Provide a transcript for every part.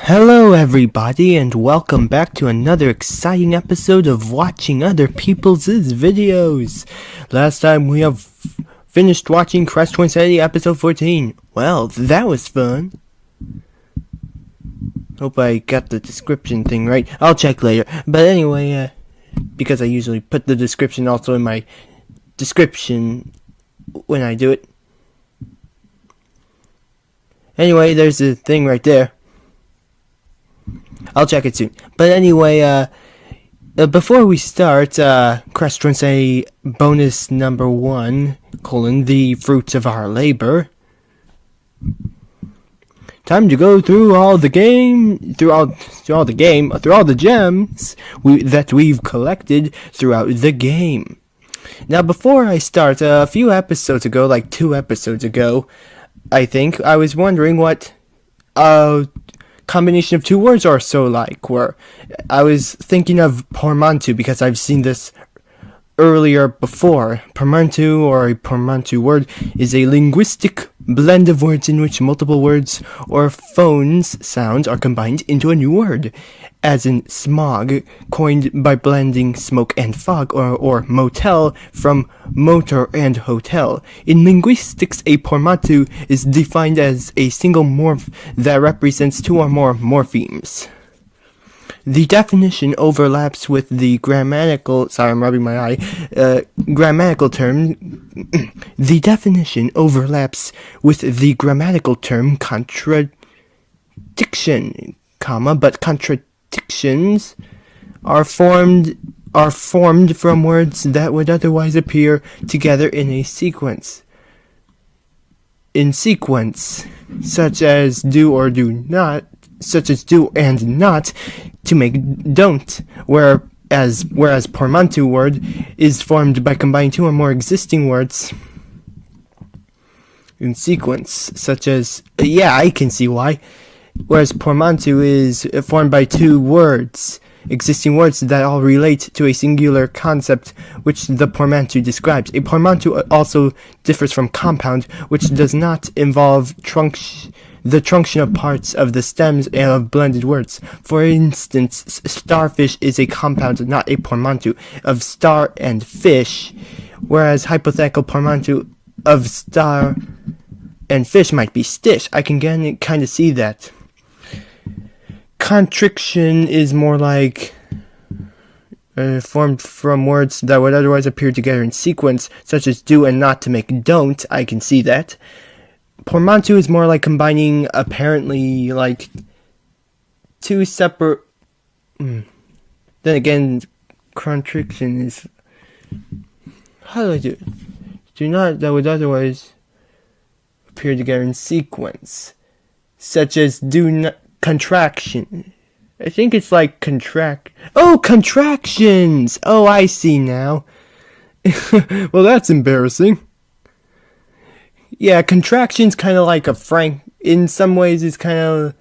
Hello everybody and welcome back to another exciting episode of watching other people's videos. Last time we have finished watching Twinsanity episode 14. Well, that was fun. Hope I got the description thing right. I'll check later. But anyway, because I usually put the description also in my description when I do it. Anyway, there's the thing right there. I'll check it soon. But anyway, before we start, Twinsanity bonus number 1, the fruits of our labor. Time to go through all the gems that we've collected throughout the game. Now, before I start, a few episodes ago, like 2 episodes ago, I think, I was wondering what combination of 2 words are so like, where I was thinking of portmanteau because I've seen this earlier before. Portmanteau, or a portmanteau word, is a linguistic blend of words in which multiple words or phones sounds are combined into a new word, as in smog, coined by blending smoke and fog, or motel from motor and hotel. In linguistics, a portmanteau is defined as a single morph that represents 2 or more morphemes. The definition overlaps with the grammatical term. The definition overlaps with the grammatical term contradiction, but contradictions are formed from words that would otherwise appear together in a sequence. Such as do and not, to make don't, whereas portmanteau word is formed by combining 2 or more existing words in sequence, such as, I can see why, whereas portmanteau is formed by 2 existing words that all relate to a singular concept which the portmanteau describes. A portmanteau also differs from compound, which does not involve the truncation of parts of the stems and of blended words. For instance, starfish is a compound, not a portmanteau, of star and fish, whereas hypothetical portmanteau of star and fish might be stish. I can kind of see that. Contradiction is more like formed from words that would otherwise appear together in sequence, such as do and not to make don't. I can see that. Portmanteau is more like combining apparently like 2 separate. Then again, contradiction is, how do I do it? Do not that would otherwise appear together in sequence, such as do not. Contraction. I think it's like contractions! Oh, I see now. Well, that's embarrassing. Yeah, contractions kind of like in some ways it's kind of,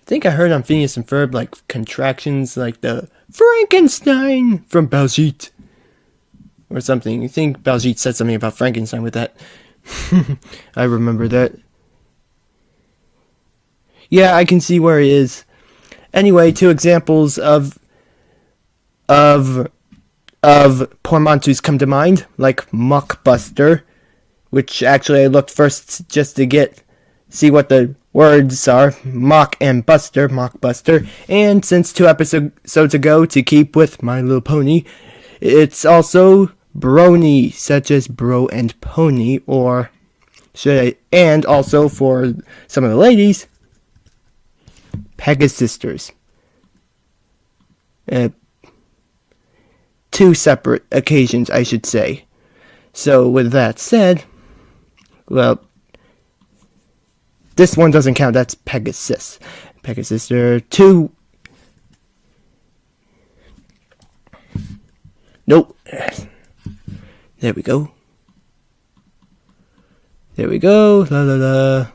I think I heard on Phineas and Ferb, like contractions like the Frankenstein from Baljeet. Or something. I think Baljeet said something about Frankenstein with that. I remember that. Yeah, I can see where it is. Anyway, 2 examples of portmanteaus come to mind, like mockbuster, which actually I looked first just to see what the words are, mock and mockbuster, and since 2 episodes ago, to keep with My Little Pony, it's also brony, such as bro and pony, and also for some of the ladies, Pegasisters. 2 separate occasions, I should say. So, with that said, well, this one doesn't count, that's Pegasus. Pegasister 2. Nope. There we go. La la la.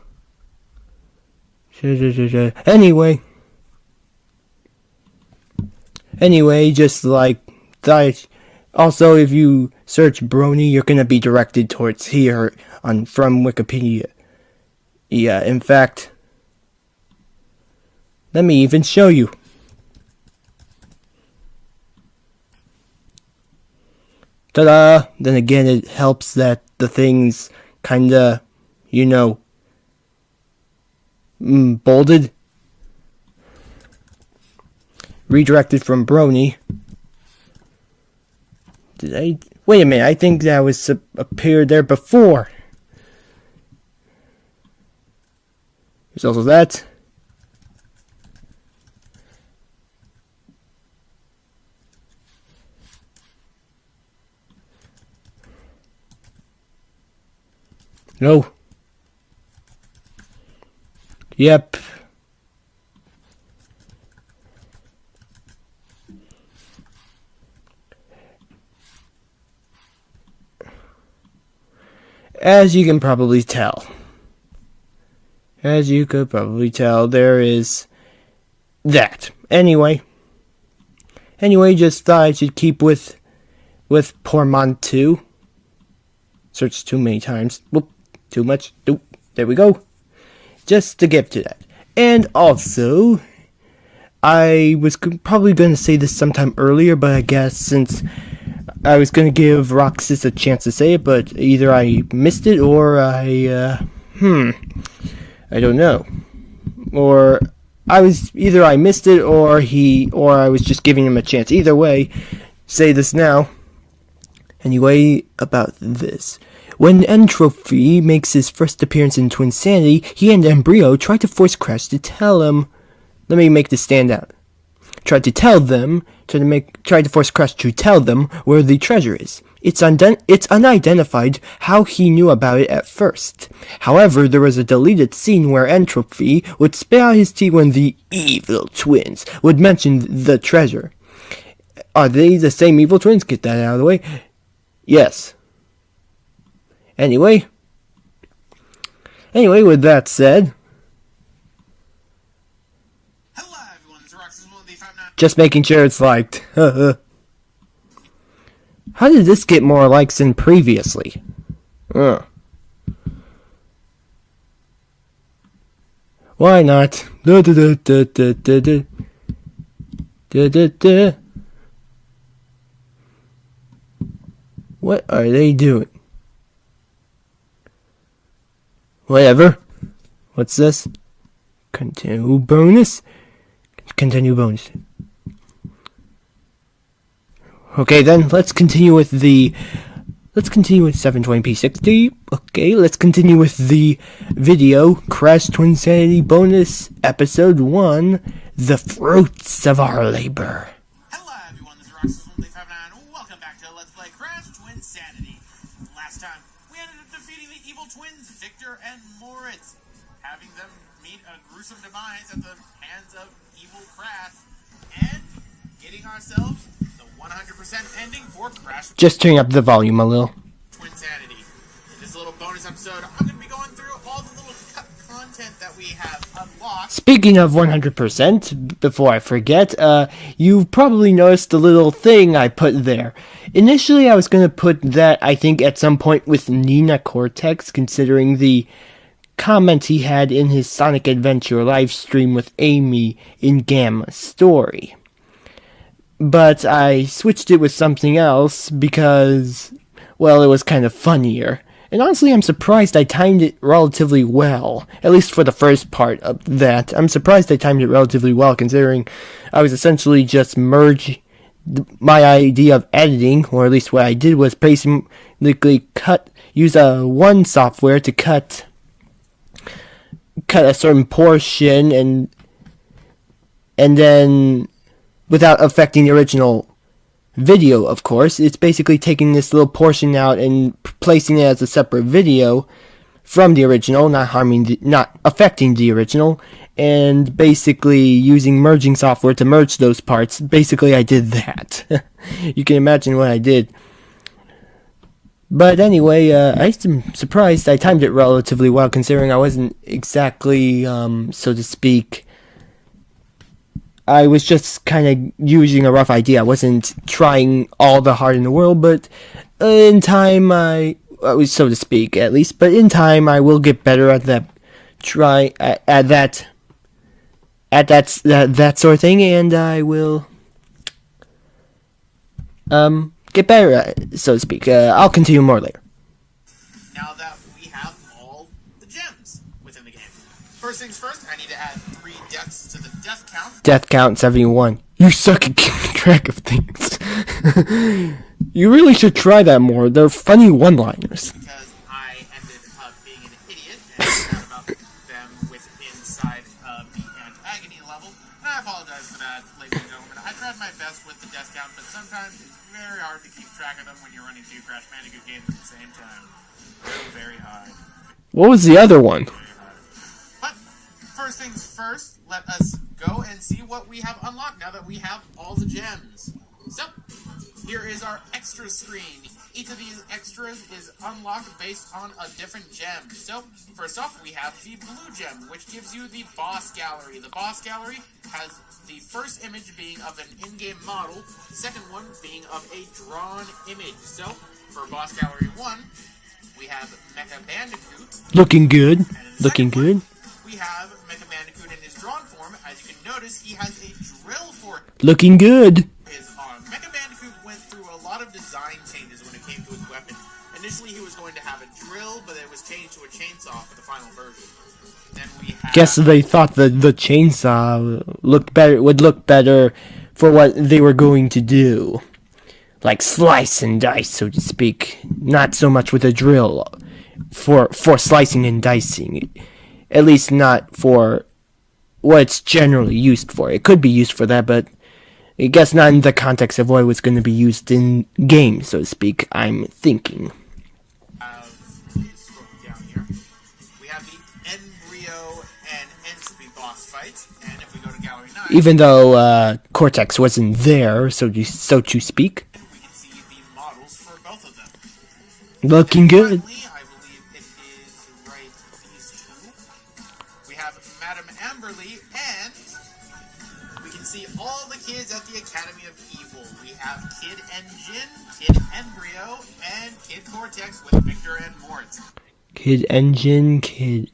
Anyway, just like that. Also, if you search brony, you're gonna be directed towards here from Wikipedia. Yeah, in fact, Let me even show you. Ta-da! Then again, it helps that the thing's kinda, bolded. Redirected from Brony. Wait a minute, I think that was appeared there before. There's also that. No. Yep. As you can probably tell. As you could probably tell, there is that. Anyway, just thought I should keep with Portmanteau. Searched too many times. Whoop. Too much. Oop, there we go. Just to get to that. And also, I was probably going to say this sometime earlier, but I guess since I was going to give Roxas a chance to say it, but either I missed it or I don't know. Or either I missed it or I was just giving him a chance. Either way, say this now. Anyway, about this. When Entropy makes his first appearance in Twinsanity, he and Embryo try to force Crash to tell him. Let me make this stand out. Try to force Crash to tell them where the treasure is. It's unidentified how he knew about it at first. However, there was a deleted scene where Entropy would spit out his tea when the evil twins would mention the treasure. Are they the same evil twins? Get that out of the way. Yes. Anyway, with that said, hello everyone, this is Roxas, just making sure it's liked. How did this get more likes than previously? Why not? What are they doing? Whatever. What's this? Continue bonus. Okay then, let's continue with 720p60. Okay, let's continue with the video Crash Twinsanity bonus episode 1, The Fruits of Our Labor. Hello everyone, this is Roxas1359. Welcome back to Let's Play Crash Twinsanity. Last time, we ended up defeating the evil twins, Victor and Moritz, having them meet a gruesome demise at the hands of evil Crash, and getting ourselves the 100% ending for Crash. Just turn up the volume a little. Twinsanity. In this little bonus episode, I'm going to be going through all the little content that we have unlocked. Speaking of 100%, before I forget, you've probably noticed the little thing I put there. Initially, I was going to put that, I think, at some point with Nina Cortex, considering the comment he had in his Sonic Adventure livestream with Amy in Gamma Story. But I switched it with something else because, well, it was kind of funnier. And honestly, I'm surprised I timed it relatively well. At least for the first part of that. I'm surprised I timed it relatively well, considering I was essentially just merging my idea of editing, or at least what I did was basically use one software to cut a certain portion and then, without affecting the original video, of course, it's basically taking this little portion out and placing it as a separate video from the original, not affecting the original, and basically using merging software to merge those parts. Basically, I did that. You can imagine what I did. But anyway, I'm surprised I timed it relatively well, considering I wasn't exactly, so to speak, I was just kind of using a rough idea. I wasn't trying all the hard in the world, but in time, so to speak, at least. But in time, I will get better at that. at that sort of thing, and I will get better at it, so to speak. I'll continue more later. Now that we have all the gems within the game. First things first, I need to add 3 deaths to the death count. Death count 71. You suck at keeping track of things. You really should try that more. They're funny one-liners. Because I ended up being an idiot and forgot about them inside of the Agony level. And I apologize for that, ladies and gentlemen. I tried my best with the death count, but sometimes it's very hard to keep track of them when you're running 2 Crash Bandicoot games at the same time. Very hard. What was the other one? But first things first, let us go and see what we have unlocked now that we have all the gems. So, here is our extra screen. Each of these extras is unlocked based on a different gem. So, first off, we have the blue gem, which gives you the boss gallery. The boss gallery has the first image being of an in-game model, the second one being of a drawn image. So, for boss gallery 1, we have Mecha Bandicoot. Looking good. Looking good. We have Mecha Bandicoot in his drawn form. As you can notice, he has a drill for it. Looking good. His arm. Mecha Bandicoot went through a lot of design changes when it came to his weapons. Initially, he was going to have a drill, but it was changed to a chainsaw for the final version. Then we have... Guess they thought the chainsaw would look better for what they were going to do. Like slice and dice, so to speak. Not so much with a drill for slicing and dicing. At least not for what it's generally used for. It could be used for that, but I guess not in the context of what it was going to be used in games, so to speak, I'm thinking. Down here. We have the Embryo and Entropy boss fight, and if we go to Gallery 9... Even though Cortex wasn't there, so to speak. Looking good. Finally, I believe it is right these two. We have Madame Amberly, and we can see all the kids at the Academy of Evil. We have Kid Engine, Kid Embryo, and Kid Cortex with Victor and Mort. Kid Engine, Kid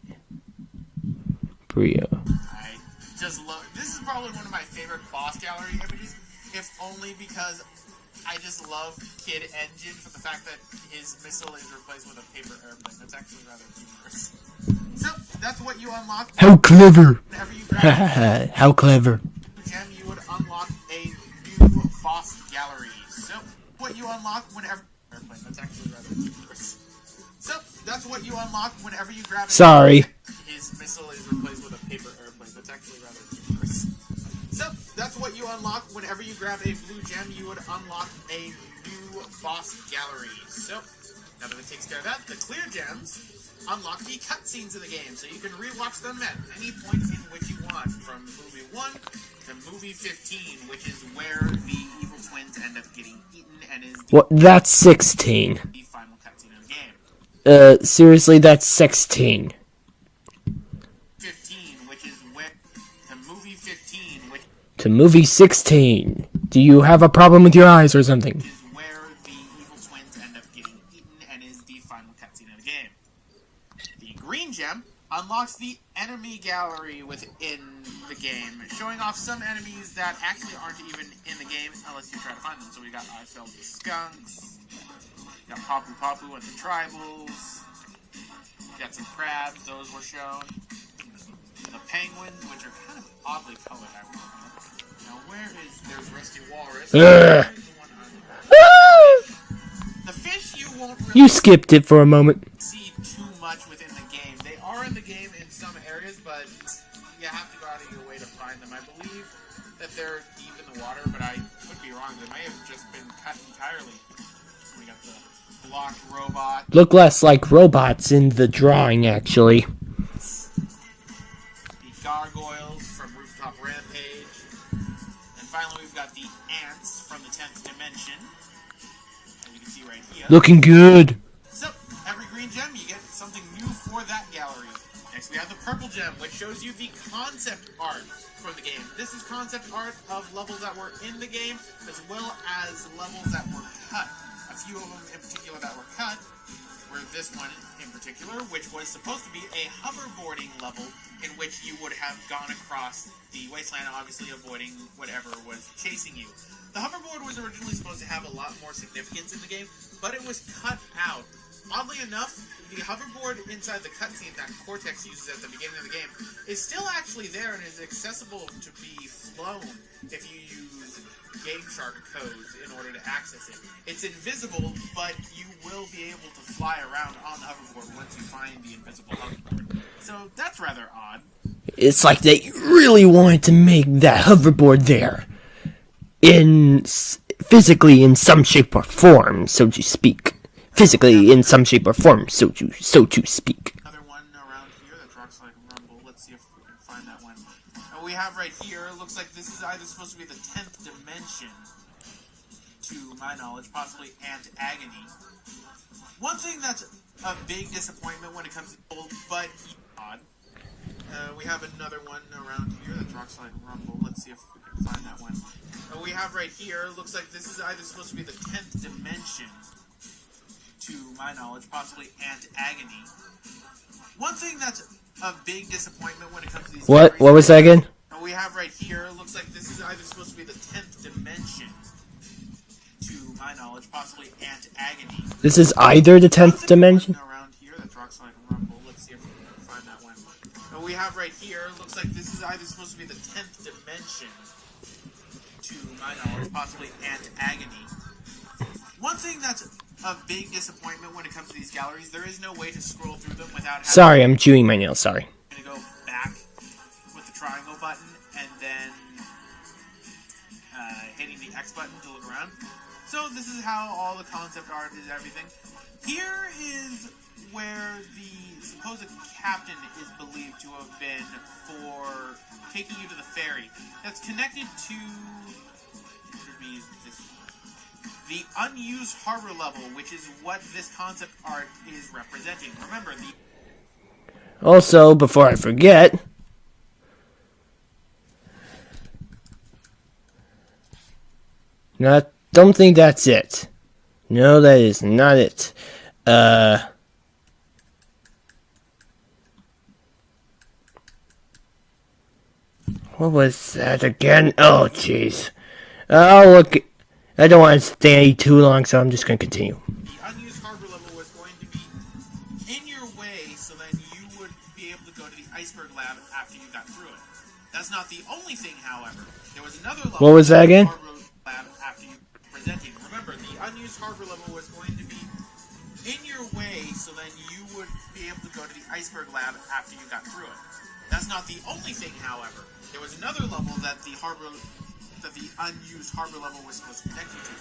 Brio. I just love it. This is probably one of my favorite boss gallery images, if only because I just love Kid Engine for the fact that his missile is replaced with a paper airplane. That's actually rather humorous. So, that's what you unlock. How clever! Whenever you grab How clever. gem, you would unlock a new boss gallery. So, what you unlock whenever... Airplane. That's actually rather humorous. So, that's what you unlock whenever you grab... Sorry. His missile is replaced with a paper airplane. That's actually rather humorous. So, that's what you unlock whenever you grab a blue gem. You would unlock a new boss gallery. So, now that it takes care of that, the clear gems unlock the cutscenes in the game. So you can rewatch them at any point in which you want. From movie 1 to movie 15, which is where the evil twins end up getting eaten and is That's 16. the final cutscene of the game. Seriously, that's 16. 15, which is where the movie 15, which To movie 16. Do you have a problem with your eyes or something? is where the evil twins end up getting eaten and is the final cutscene of the game. The green gem unlocks the enemy gallery within the game, showing off some enemies that actually aren't even in the game unless you try to find them. So we got I Felt the Skunks, we got Papu Papu and the Tribals, we got some crabs, those were shown. The penguins, which are kind of oddly colored, I would say. Now, there's Rusty Walrus. The fish you won't really You skipped it for a moment. see too much within the game. They are in the game in some areas, but you have to go out of your way to find them. I believe that they're deep in the water, but I could be wrong. They may have just been cut entirely. We got the blocked robot. Look less like robots in the drawing, actually. Gargoyles from Rooftop Rampage. And finally, we've got the ants from the 10th dimension. As you can see right here. Looking good. So, every green gem, you get something new for that gallery. Next, we have the purple gem, which shows you the concept art from the game. This is concept art of levels that were in the game, as well as levels that were cut. A few of them in particular that were cut were this one in particular, which was supposed to be a hoverboarding level in which you would have gone across the wasteland, obviously avoiding whatever was chasing you. The hoverboard was originally supposed to have a lot more significance in the game, but it was cut out. Oddly enough, the hoverboard inside the cutscene that Cortex uses at the beginning of the game is still actually there and is accessible to be flown if you use Game Shark codes in order to access it. It's invisible, but you will be able to fly around on the hoverboard once you find the invisible hoverboard. So that's rather odd. It's like they really wanted to make that hoverboard there. Physically in some shape or form, so to speak. Physically in some shape or form, so to speak. Another one around here that rocks like rumble. Let's see if we can find that one. And we have right here, looks like this is either supposed to be the 10th dimension, to my knowledge, possibly Ant Agony. One thing that's a big disappointment when it comes to gold, but odd. We have another one around here that rocks like rumble. Let's see if we can find that one. And we have right here, looks like this is either supposed to be the 10th dimension, to my knowledge, possibly Ant Agony. One thing that's a big disappointment when it comes to these... What was that again? And we have right here, looks like this is either supposed to be the 10th dimension, to my knowledge, possibly Ant Agony. This is either the 10th dimension? Around here that rocks like rumble. Let's see if we can find that one. And we have right here, looks like this is either supposed to be the 10th dimension, to my knowledge, possibly Ant Agony. One thing that's a big disappointment when it comes to these galleries, there is no way to scroll through them without having... Sorry, I'm chewing my nails, sorry. I'm going to go back with the triangle button and then hitting the X button to look around. So this is how all the concept art is, everything. Here is where the supposed captain is believed to have been for taking you to the ferry. That's connected to... should be this one. The unused harbor level, which is what this concept art is representing. Remember, the... Also, before I forget... don't think that's it. No, that is not it. What was that again? Oh, jeez. I'll look... I don't want to stay too long, so I'm just going to continue. The unused harbor level was going to be in your way, so then you would be able to go to the iceberg lab after you got through it. That's not the only thing, however. There was another level... What was that again? Lab after you presenting. Remember, the unused harbor level was going to be in your way, so then you would be able to go to the iceberg lab after you got through it. That's not the only thing, however. There was another level that the unused harbor level was supposed to connect you to.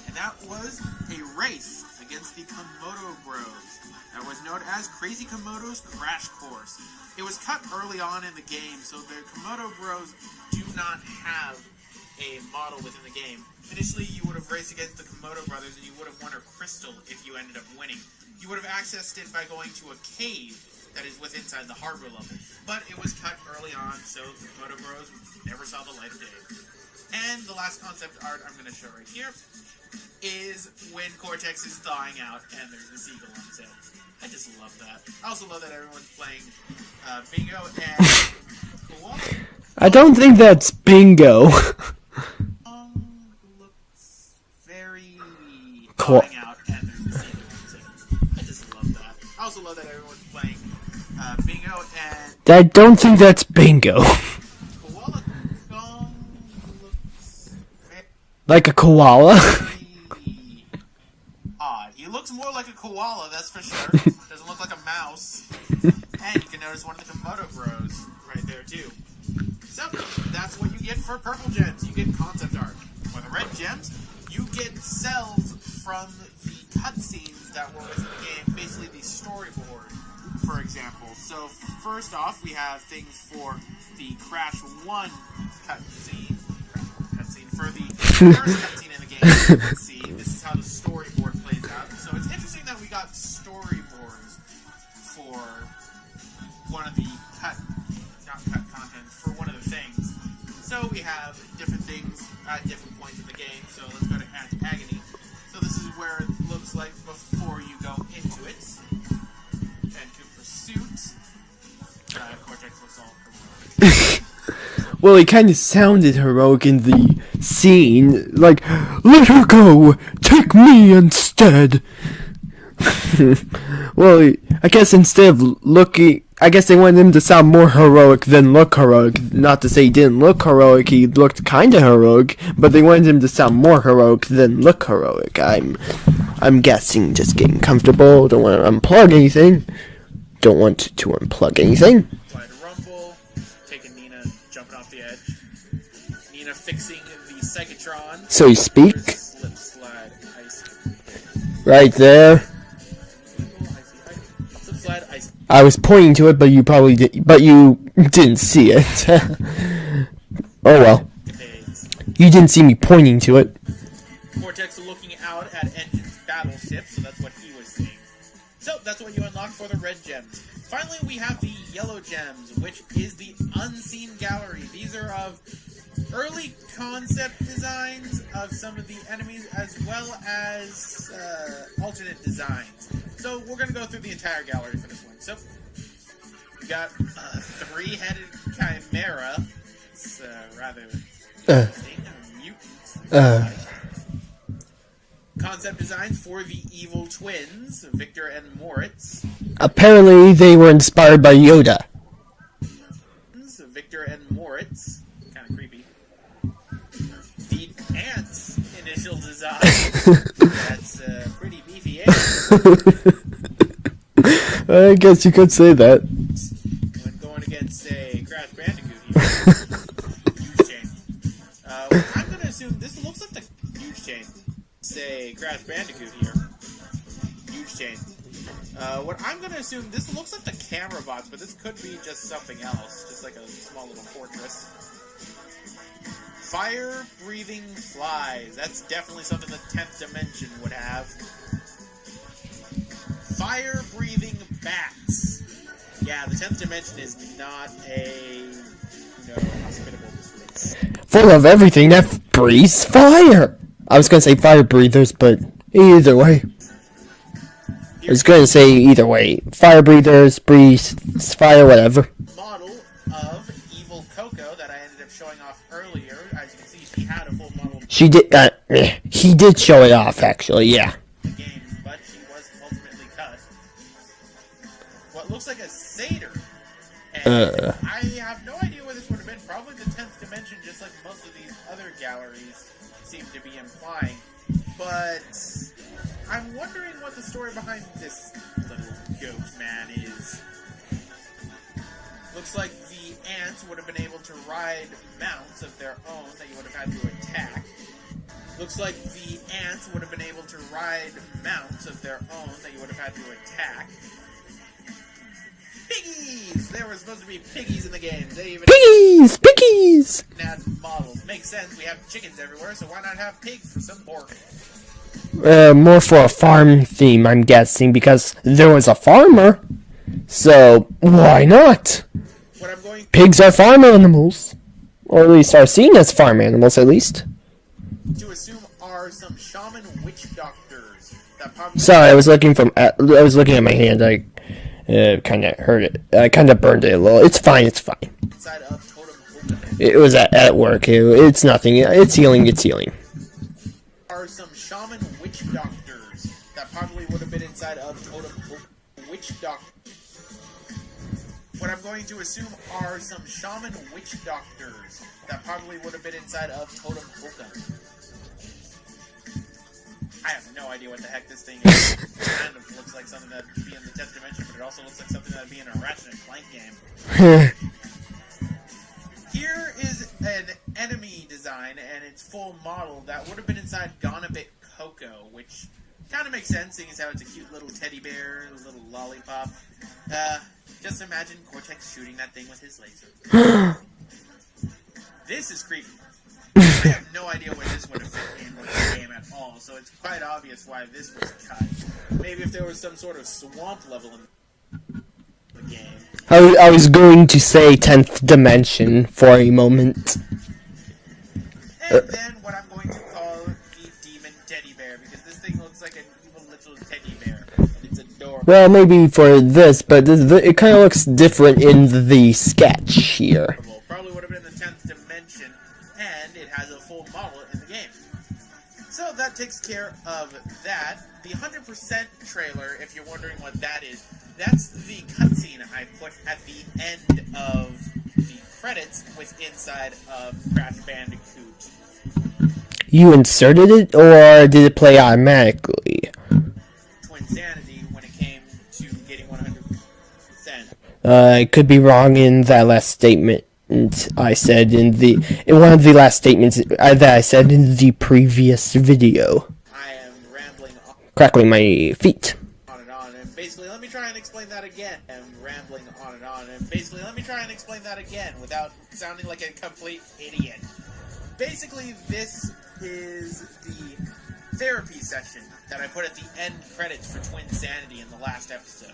And that was a race against the Komodo Bros. That was known as Crazy Komodo's Crash Course. It was cut early on in the game, so the Komodo Bros do not have a model within the game. Initially, you would have raced against the Komodo brothers, and you would have won a crystal if you ended up winning. You would have accessed it by going to a cave that is within inside the harbor level. But it was cut early on, so the Komodo Bros never saw the light of day. And the last concept art I'm going to show right here is when Cortex is thawing out and there's a seagull on his head. I just love that. I also love that everyone's playing bingo and koala. I don't think that's bingo. Looks very thawing out and there's a seagull on his head. I just love that. I also love that everyone's playing bingo and... I don't think that's bingo. Koala looks very... Like a koala? Odd. He looks more like a koala, that's for sure. Doesn't look like a mouse. And you can notice one of the Komodo Bros right there, too. So, that's what you get for purple gems. You get concept art. For the red gems, you get cells from the cutscenes that were within the game, basically the storyboard, for example. So, first off, we have things for the Crash 1 cutscene. For the first cutscene in the game, let's see, this is how the storyboard plays out. So, it's interesting that we got storyboards for one of the content, for one of the things. So we have different things at different points in the game. So let's go to Ant Agony. So this is where it looks like before you go into it. And to pursuit. Cortex looks all heroic. Well, it kind of sounded heroic in the scene, like, let her go, take me instead. Well, I guess instead of looking, I guess they wanted him to sound more heroic than look heroic. Not to say he didn't look heroic, he looked kind of heroic, but they wanted him to sound more heroic than look heroic. I'm guessing, just getting comfortable, don't want to unplug anything. Don't want to unplug anything. Wide rumble, taking Nina, jumping off the edge. Nina fixing the Psychotron. So you speak? Slip, slide, ice. Right there. Slip, slide, ice. I was pointing to it, but you probably did, but you didn't see it. Oh well. You didn't see me pointing to it. Cortex looking out at Engine's battleship, so that's what he was seeing. So that's what you unlock for the red gems. Finally, we have the yellow gems, which is the unseen gallery. These are of early concept designs of some of the enemies, as well as alternate designs. So we're going to go through the entire gallery for this one. So we got a three-headed chimera. It's rather interesting. A mutant. Concept designs for the evil twins, Victor and Moritz. Apparently, they were inspired by Yoda. Victor and Moritz. Kind of creepy. The ants' initial design. That's pretty beefy ants. I guess you could say that. When going against, say, Crash Bandicoot here. Huge chain. I'm going to assume this looks like the huge chain. Say, Crash Bandicoot here. Huge chain. What I'm going to assume, this looks like the camera box, but this could be just something else. Just like a small little fortress. Fire-breathing flies. That's definitely something the 10th dimension would have. Fire-breathing bats. Yeah, the 10th dimension is not a, hospitable place. Full of everything that breathes fire! I was gonna say fire breathers, but either way. I was gonna say either way. Fire breathers, breathe, fire, whatever. Model of Evil Coco that I ended up showing off earlier. As you can see, she had a full model of She did, he did show it off, actually, yeah. the game, but she was ultimately cut. What looks like a satyr. And I have no idea where this would have been. Probably the 10th dimension, just like most of these other galleries seem to be implying. But I'm wondering what the story behind this little goat man is. Looks like the ants would have been able to ride mounts of their own that you would have had to attack. Looks like the ants would have been able to ride mounts of their own that you would have had to attack. Piggies! There were supposed to be piggies in the games. They even Piggies! had models. Makes sense. We have chickens everywhere, so why not have pigs for some pork? More for a farm theme, I'm guessing, because there was a farmer. So, why not? What I'm going Pigs are farm animals. Or at least are seen as farm animals, at least. to assume are some shaman witch doctors that probably Sorry, I was looking at my hand. I kind of hurt it. I kind of burned it a little. It's fine. inside of Totem Hokum It was at work. It's nothing. It's healing. are some shaman witch doctors that probably would have been inside of Totem Hokum. Witch doctors. What I'm going to assume are some shaman witch doctors that probably would have been inside of Totem Hokum. I have no idea what the heck this thing is. It kind of looks like something that would be in the 10th dimension, but it also looks like something that would be in a Ratchet and Clank game. Here is an enemy design and its full model that would have been inside Gonabit Coco, which kind of makes sense, seeing as how it's a cute little teddy bear, a little lollipop. Just imagine Cortex shooting that thing with his laser. This is creepy. I have no idea where this would have fit in with the game at all, so it's quite obvious why this was cut. Maybe if there was some sort of swamp level in the game. I was going to say 10th dimension for a moment. And then what I'm going to call the demon teddy bear, because this thing Well, maybe for this, but it kind of looks different in the sketch here. Probably would have been in the 10th dimension, and it has a full model in the game. So that takes care of that. The 100% trailer, if you're wondering what that is, that's the cutscene I put at the end of the credits with inside of Crash Bandicoot. You inserted it, or did it play automatically? Twinsanity when it came to getting 100%. I could be wrong in that last statement I said in one of the last statements that I said in the previous video. I am rambling on. Crackling my feet. On and basically let me try and explain that again. I'm rambling on and basically let me try and explain that again without sounding like a complete idiot. Basically, this is the therapy session that I put at the end credits for Twinsanity in the last episode.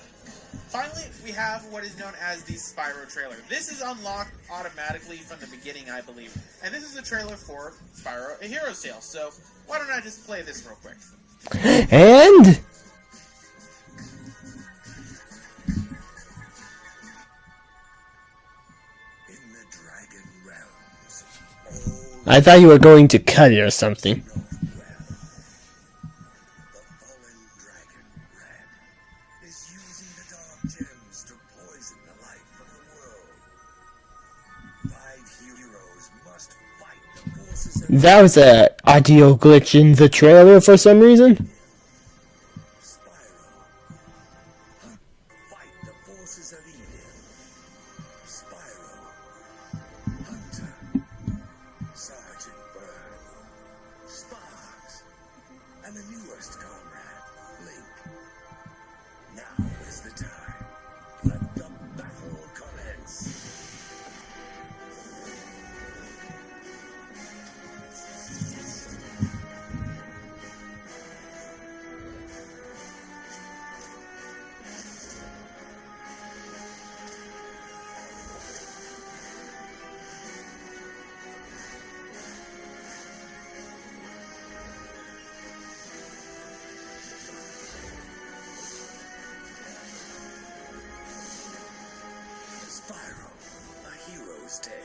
Finally, we have what is known as the Spyro trailer. This is unlocked automatically from the beginning, I believe. And this is a trailer for Spyro A Hero's Tale. So, why don't I just play this real quick? And... I thought you were going to cut it or something. That was a audio glitch in the trailer for some reason. And the newest comrade, Link. Now is the time. Let the battle commence. Spyro, a hero's tale.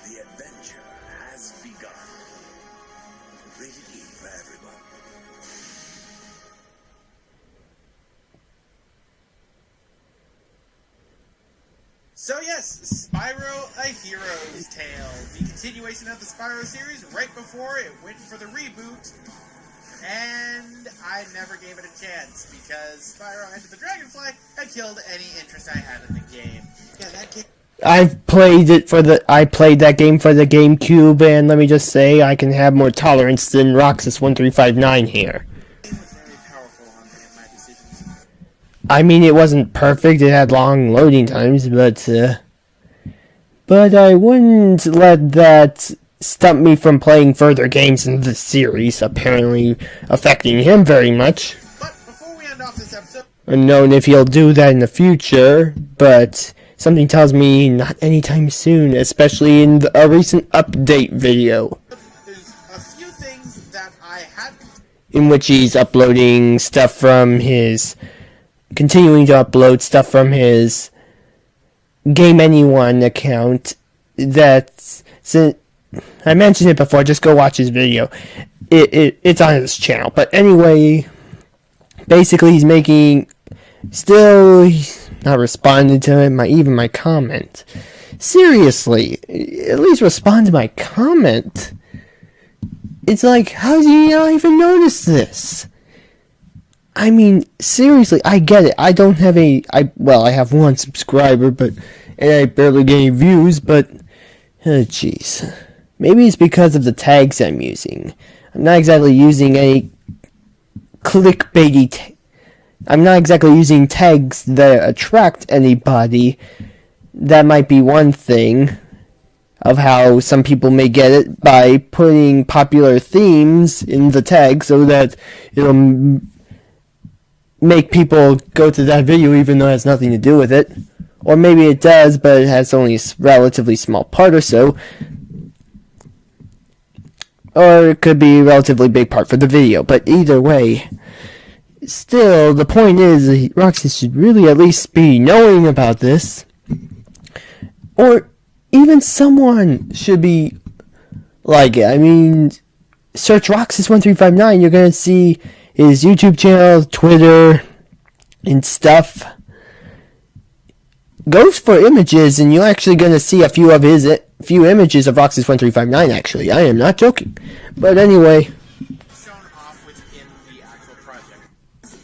The adventure has begun. Rated E for everyone. So yes, Spyro A Hero's Tale. The continuation of the Spyro series right before it went for the reboot. And I never gave it a chance because Spyro Enter the Dragonfly had killed any interest I had in the game. Yeah, that game. I played that game for the GameCube, and let me just say I can have more tolerance than Roxas1359 here. It was very powerful on my decisions. I mean, it wasn't perfect, it had long loading times, but I wouldn't let that stop me from playing further games in the series, apparently affecting him very much. But before we end off this episode, Unknown if he'll do that in the future, but something tells me not anytime soon, especially in a recent update video, there's a few things that I had. in which he's uploading stuff from continuing to upload stuff from his Game Anyone account. I mentioned it before, just go watch his video. It's on his channel. But anyway, basically he's not responding to even my comment. Seriously, at least respond to my comment. It's like, how do you not even notice this? I mean, seriously, I get it. I don't have I have one subscriber, and I barely get any views, but, jeez. Maybe it's because of the tags I'm using. I'm not exactly using any clickbaity I'm not exactly using tags that attract anybody. That might be one thing of how some people may get it, by putting popular themes in the tag so that it'll make people go to that video even though it has nothing to do with it. Or maybe it does, but it has only a relatively small part or so. Or it could be a relatively big part for the video. But either way, still, the point is, Roxy should really at least be knowing about this. Or even someone should be like it. I mean, search Roxas1359, you're gonna see his YouTube channel, Twitter, and stuff. Go for images, and you're actually gonna see a few images of Roxas1359, actually. I am not joking. But anyway. Shown off within the actual project.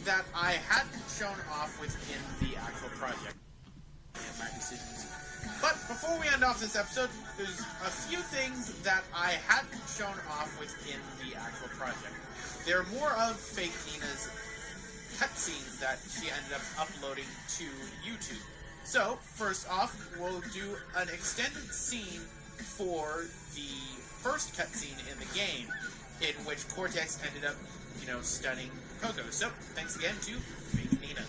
That I hadn't shown off within the actual project. And my decisions. But before we end off this episode, there's a few things that I hadn't shown off within the actual project. They're more of Fake Nina's cutscenes that she ended up uploading to YouTube. So, first off, we'll do an extended scene for the first cutscene in the game, in which Cortex ended up, stunning Coco. So, thanks again to Fake Nina.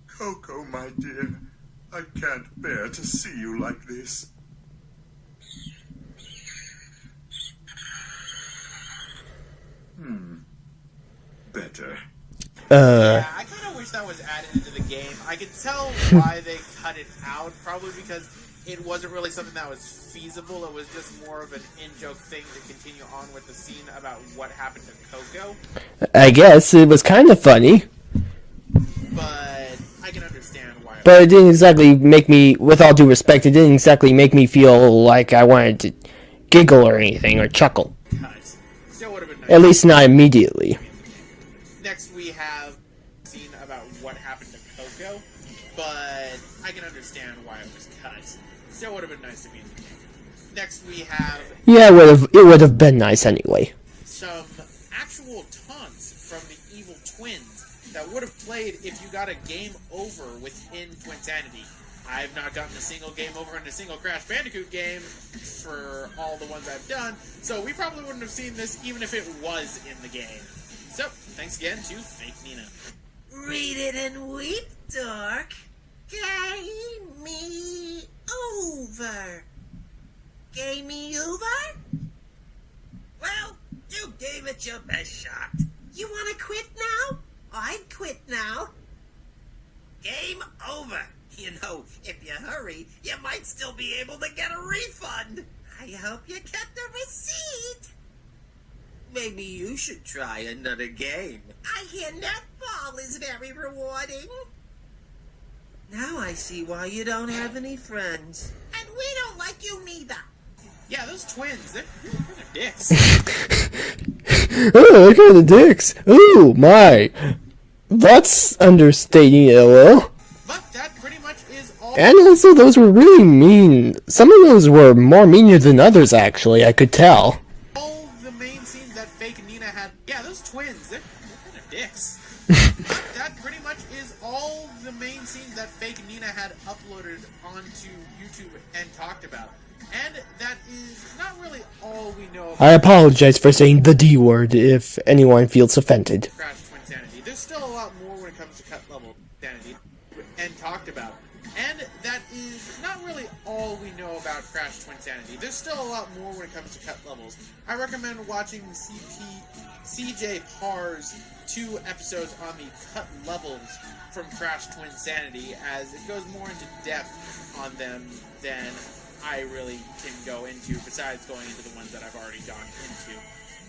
Coco, my dear, I can't bear to see you like this. Better. Yeah, I kind of wish that was added into the game. I could tell why they cut it out, probably because it wasn't really something that was feasible. It was just more of an in-joke thing to continue on with the scene about what happened to Coco. I guess it was kind of funny. But I can understand why. But it didn't exactly make me, with all due respect, it didn't exactly make me feel like I wanted to giggle or anything, or chuckle. Still would have been nice. At least not immediately. Next we have a scene about what happened to Coco, but I can understand why it was cut. Still would have been nice to be in the game. Next we have... Yeah, it would have been nice anyway. Some actual taunts from the evil twins that would have played if you got a game over within Twinsanity. I've not gotten a single game over in a single Crash Bandicoot game for all the ones I've done, so we probably wouldn't have seen this even if it was in the game. So, thanks again to Fake Nina. Read it and weep, Dork. Game me over. Game me over? Well, you gave it your best shot. You want to quit now? I'd quit now. Game over. You know, if you hurry, you might still be able to get a refund. I hope you kept the receipt. Maybe you should try another game. I hear netball is very rewarding. Now I see why you don't have any friends. And we don't like you neither. Yeah, those twins, they're kind of dicks. Oh, look at the dicks. Ooh, my. That's understating it a little. But that pretty much is all. And also, those were really mean. Some of those were more meaner than others, actually, I could tell. All the main scenes that Fake Nina had. Yeah, those twins, they're kind of dicks. But that pretty much is all the main scenes that Fake Nina had uploaded onto YouTube and talked about. And that is not really all we know about I apologize for saying the D word if anyone feels offended. Crash Twinsanity. There's still a lot more when it comes to cut level sanity and talked about. And that is not really all we know about Crash Twinsanity. There's still a lot more when it comes to cut levels. I recommend watching CJ Parr's 2 episodes on the cut levels from Crash Twinsanity, as it goes more into depth on them than I really can go into, besides going into the ones that I've already gone into.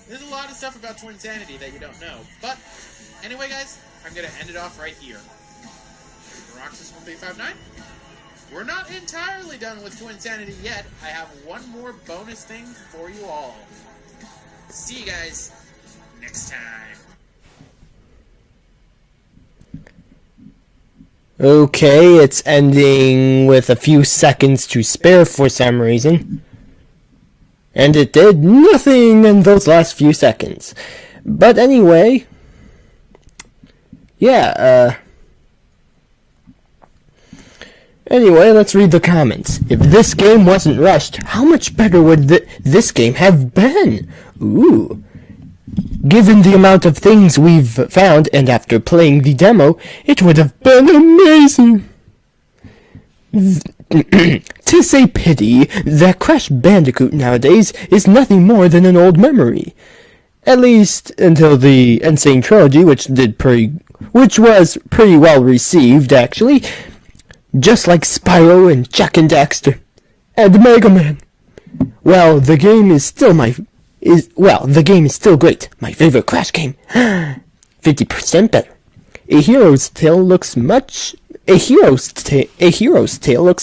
There's a lot of stuff about Twinsanity that you don't know. But, anyway guys, I'm going to end it off right here. Roxas1359. We're not entirely done with Twinsanity yet. I have one more bonus thing for you all. See you guys next time. Okay, it's ending with a few seconds to spare for some reason. And it did nothing in those last few seconds. But anyway, yeah, anyway, let's read the comments. If this game wasn't rushed, how much better would this game have been? Ooh. Given the amount of things we've found, and after playing the demo, it would have been amazing. 'Tis a pity that Crash Bandicoot nowadays is nothing more than an old memory. At least until the Insane Trilogy, which did pretty which was pretty well received, actually. Just like Spyro and Jak and Daxter and Mega Man. Well, the game is still the game is still great. My favorite Crash game. 50% better. A Hero's Tale looks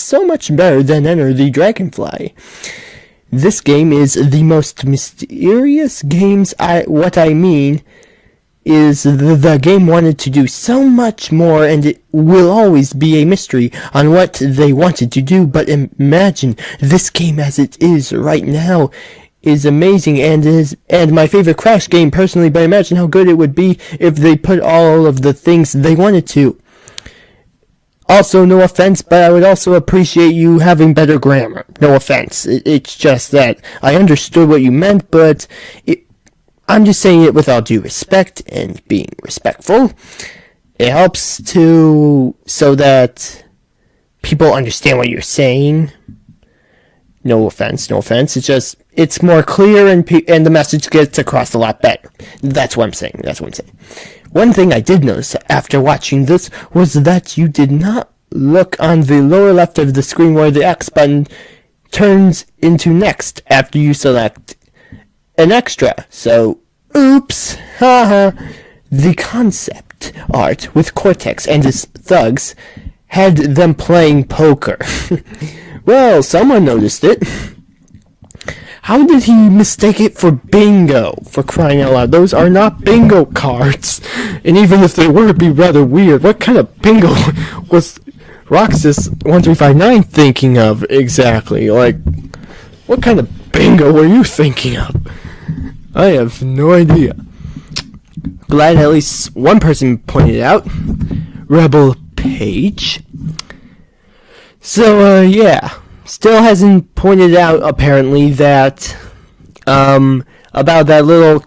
so much better than Enter the Dragonfly. This game is the most mysterious games. What I mean is the game wanted to do so much more, and it will always be a mystery on what they wanted to do. But imagine this game as it is right now is amazing, and my favorite Crash game personally. But imagine how good it would be if they put all of the things they wanted to. Also, no offense, but I would also appreciate you having better grammar. No offense. It's just that I understood what you meant, but I'm just saying it with all due respect and being respectful. It helps so that people understand what you're saying. No offense. It's more clear and the message gets across a lot better. That's what I'm saying. One thing I did notice after watching this was that you did not look on the lower left of the screen where the X button turns into next after you select an extra. So, oops, haha. The concept art with Cortex and his thugs had them playing poker. Well, someone noticed it. How did he mistake it for bingo? For crying out loud, those are not bingo cards. And even if they were, it'd be rather weird. What kind of bingo was Roxas1359 thinking of exactly? Like, what kind of bingo were you thinking of? I have no idea. Glad at least one person pointed it out. Rebel Page. So, yeah. Still hasn't pointed out, apparently, that, about that little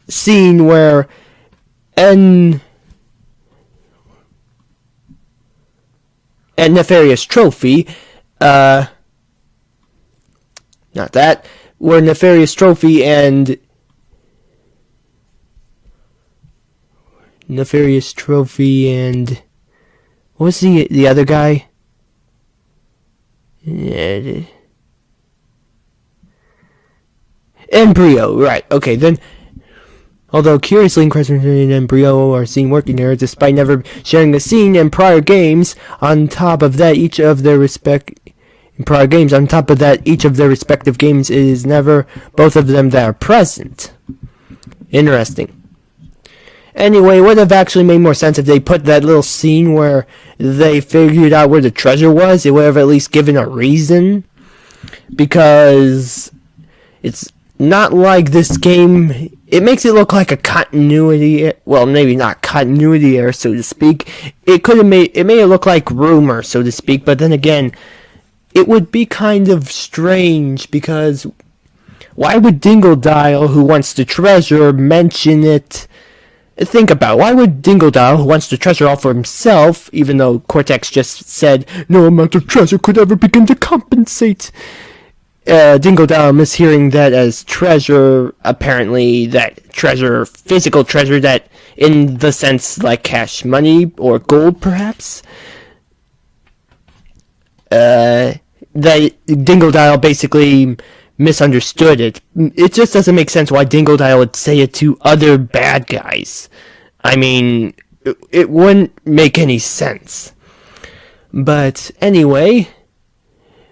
scene where and Nefarious Trophy, not that, where Nefarious Trophy and what was the other guy? Embryo, right, okay, then, although curiously, Crescent and Embryo are seen working there, despite never sharing a scene in prior games. On top of that, each of their respective games, it is never both of them that are present. Interesting. Anyway, it would have actually made more sense if they put that little scene where they figured out where the treasure was. It would have at least given a reason. Because it's not like this game. It makes it look like a continuity. Well, maybe not continuity error, so to speak. It made it look like rumor, so to speak. But then again, it would be kind of strange because why would Dingodile, who wants the treasure, mention it? Think about it. Why would Dingodile, who wants the treasure all for himself, even though Cortex just said no amount of treasure could ever begin to compensate Dingodile mishearing that as treasure, apparently that treasure, physical treasure, that in the sense like cash money or gold perhaps? That Dingodile basically misunderstood it. It just doesn't make sense why Dingodile would say it to other bad guys. I mean, it wouldn't make any sense. But anyway,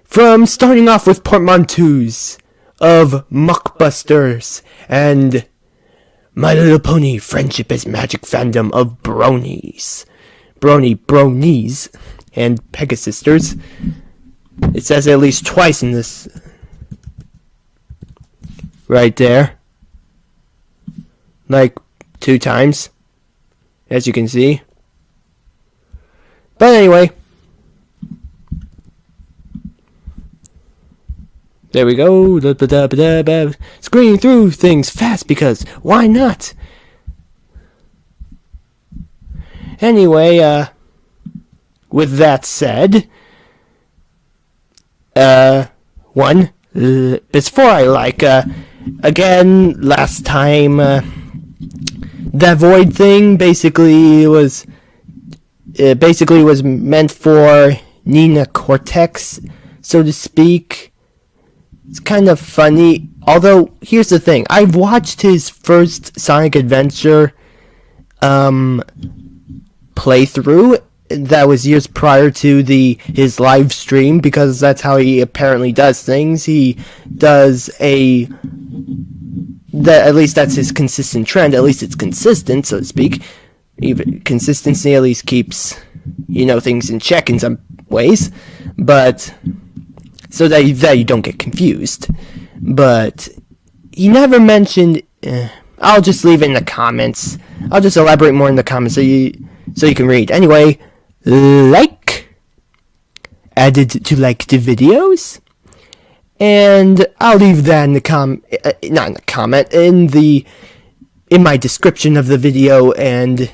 from starting off with portmanteaus of Muckbusters and My Little Pony Friendship is Magic fandom of bronies, and Pegasisters. It says at least twice in this. Right there. Like 2 times. As you can see. But anyway. There we go. Screening through things fast because why not? Anyway, with that said, before I again, last time, that void thing basically was meant for Nina Cortex, so to speak. It's kind of funny. Although, here's the thing. I've watched his first Sonic Adventure playthrough. That was years prior to his live stream, because that's how he apparently does things. He does at least that's his consistent trend. At least it's consistent, so to speak. Even consistency at least keeps, things in check in some ways. But so that you don't get confused. But he never mentioned. I'll just leave it in the comments. I'll just elaborate more in the comments so you can read. Anyway, added to the videos, and I'll leave that in the not in the comment, in my description of the video, and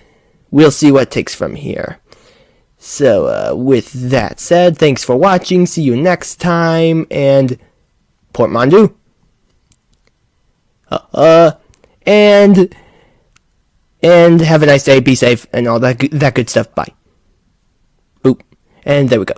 we'll see what takes from here. So, with that said, thanks for watching, see you next time, and Portmanteau. And have a nice day, be safe, and all that good stuff. Bye. Boop. And there we go.